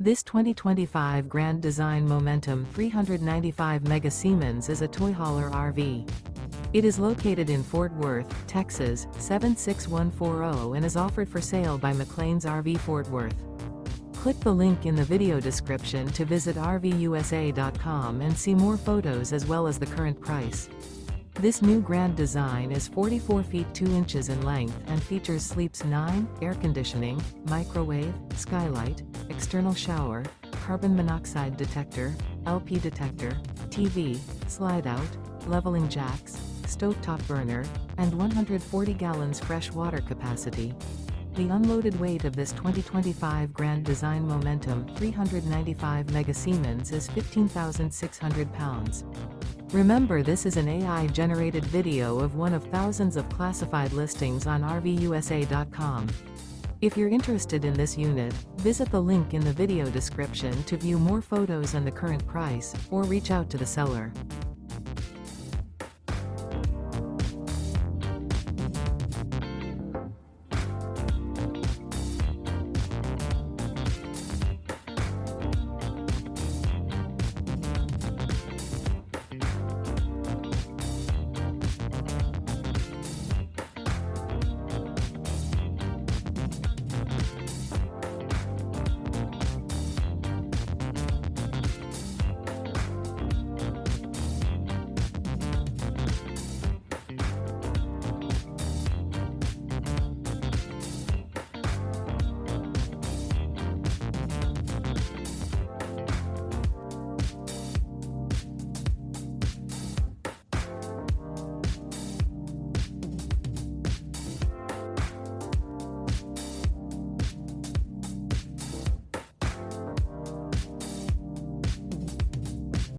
This 2025 Grand Design Momentum 395 Mega Siemens is a toy hauler RV. It is located in Fort Worth, Texas, 76140 and is offered for sale by McClain's RV Fort Worth. Click the link in the video description to visit RVUSA.com and see more photos as well as the current price. This new Grand Design is 44 feet 2 inches in length and features sleeps 9, air conditioning, microwave, skylight, external shower, carbon monoxide detector, LP detector, TV, slide-out, leveling jacks, stovetop burner, and 140 gallons fresh water capacity. The unloaded weight of this 2025 Grand Design Momentum 395 Mega Siemens is 15,600 pounds. Remember, this is an AI-generated video of one of thousands of classified listings on RVUSA.com. If you're interested in this unit, visit the link in the video description to view more photos and the current price, or reach out to the seller.